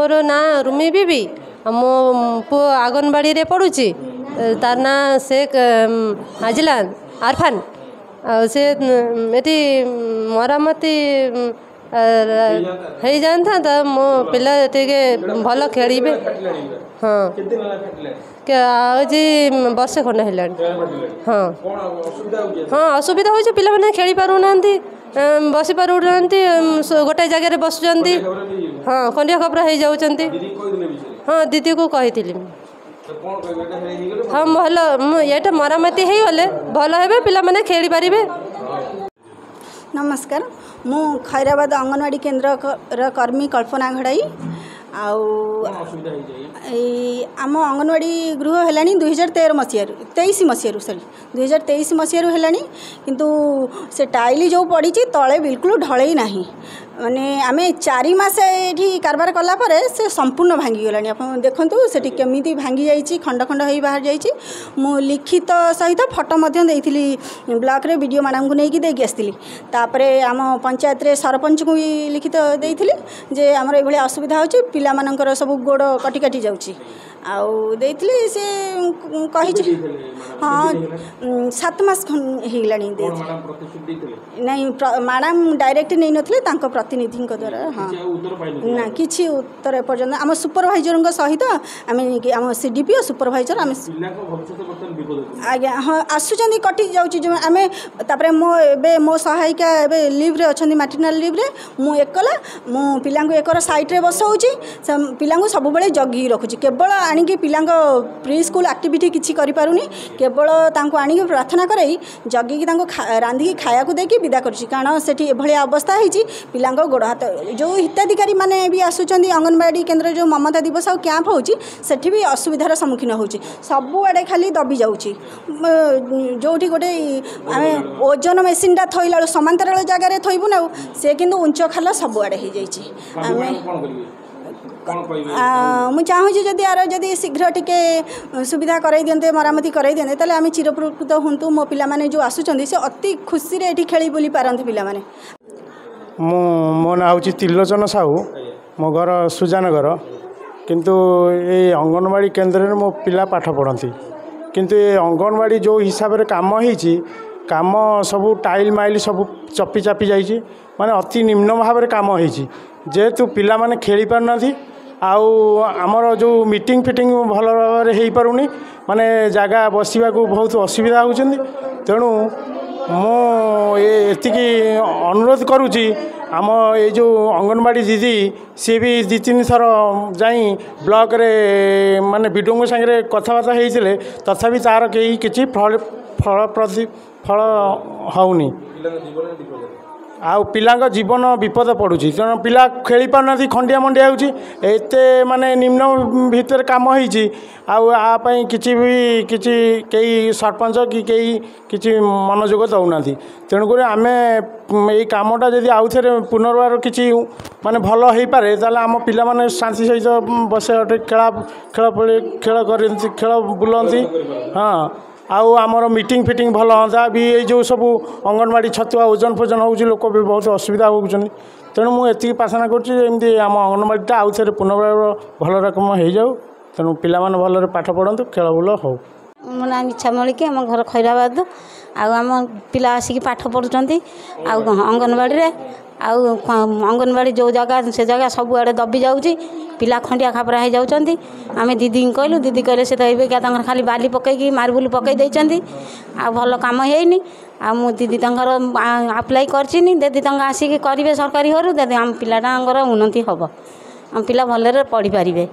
मोर ना रुमी बीबी मो पु आंगनबाड़ी रे पढ़ुची तार ना शेख हाजिलान आरफान से ये मरामती हो जाता मो पिला भल खेल हाँ आज वर्षे खंड है हाँ हाँ असुविधा हो पे खेली पारना बसी पारना गोटे जगह बसुँच हाँ खंडिया खबरा हो जाती हाँ दीदी को कही हाँ भल ये मरामती हो गले भल हे पे खेली पारे। नमस्कार मु खैराबाद अंगनवाड़ी केन्द्र कर्मी कल्पना घड़ाई आम अंगनवाड़ी गृह है 2013 मसीह 23 मसीह सॉरी 2023 मसीह है किंतु से टाइल जो पड़ी तले बिल्कुल ढल ना माने आम 4 मास ये कारबार कलापर से संपूर्ण भांगीगला आप देखूँ से केमी भांगी जाइए खंड खंड हो बाहर जाइए मु लिखित सहित फोटो देती ब्लॉक रे वीडियो मैडम को लेकिन देकी आसती आम पंचायत रे सरपंच को भी लिखित देती जे आमर ये असुविधा हो पिला मानकर सब गोड़ कटी कटी जाऊँगी आउली से कही हाँ 7 मास होगा नहीं मैडम डायरेक्ट नहीं नथिले तांको प्रतिनिधि द्वारा हाँ ना किसी उत्तर एपर्यंत आम सुपरभाइजर सहित आम आम सीडीपी सुपरभाइजर आम आज्ञा हाँ आसुँच कटि जामें मो सहायिका ए लिव्रे अच्छा मैटरनाल लिव्रे मु एकला मु पिला एकर साइड्रे बसाऊँगी पिला सब जगी रखुची केवल आणिकी पिला प्री स्कूल एक्टिविटी किसी करें केवल आनिक प्रार्थना करई जगिकी रांधिकी खाया देकी विदा करुँची कारण से भाया अवस्था होती पिला गोड़ हाथ जो हिताधिकारी माने भी आसुँच अंगनवाड़ी केन्द्र जो ममता दिवस और कैंप होती भी असुविधार सम्मुखीन होची सबुआड़े खाली दबी जाऊँगी जो गोटे आम ओजन मेसीनटा थोला समांतर जगार थोबू ना से किंतु उंच खाल सबुआड़े हो जाए मु चाहूँगी जदि यार जदि शीघ्र टिके सुविधा कराई दिंते मरामती कराई दिंते ताले आम चिरप्रकृत हूँ मो पिला माने जो आसुँच से अति खुशी रे खेली बुली पारते पिला माने। मो ना हूँ त्रिलोचन साहू मो घर सुजानगर किंतु ये अंगनवाड़ी केन्द्र मो पिला पाठ पढ़ती किंतु ये अंगनवाड़ी जो हिसाब से काम होती काम सब टाइल माइल सब चपी चापी जाइए माने अति निम्न भाव में काम होती जेहेतु पिला माने खेली पारना आमर जो मीटिंग फिटिंग भल भाव हो पारुनी माने जगह बसवा को बहुत असुविधा होती तेणु मुझे अनुरोध करुँची आम ये जो अंगनवाड़ी दीदी सी भी 2-3 थर जाई ब्लॉक रे माने विडों सागर कथबार्ता होते तथापि तार कहीं किसी फल होनी आउ पिला जीवन विपद पड़ुची तेणु पिला खेली पारना खंडिया मंडिया होते माने निम्न भितर काम होती किसी भी किसी कई सरपंच कि कई किसी मनोयोग दौना तेणुक आम ये कमटा जदि आउ थे पुनर्बार किसी माने भल हो पारे ताले आम पिला माने शांति सहित बस खेला खेल खेल बुलती हाँ आउ आमर मीटिंग फिटिंग भल हाँ भी ये जो सब अंगनवाड़ी छतुआ ओजन फोजन हो लोक भी बहुत असुविधा होती तेणु मुझे प्रार्थना करमती आम अंगनवाड़ीटा आउ थे पुनर्बार भल रकम हो जाऊ तेणु पिला माने भल पाठ पढ़तु खेल बुल हो। मो ना इच्छा मलिक आम घर खैराबाद आम पिला आसिक पाठ पढ़ुंट अंगनवाड़ी अंगनवाड़ी जो जगह से जगह सबुआड़े दबी जाऊँगी पिला खंडिया खापरा हो जाती आम दीदी कहलु दीदी कहले से तो खाली बाली पकईकि मार्बल पकई देती आ भल कम होनी आ दीदी आप्लाई करनी दीदी आसिक करेंगे सरकारी घर दीदी आम पिलाटा उन्नति हम आम पिला भलरे पढ़ी पारे।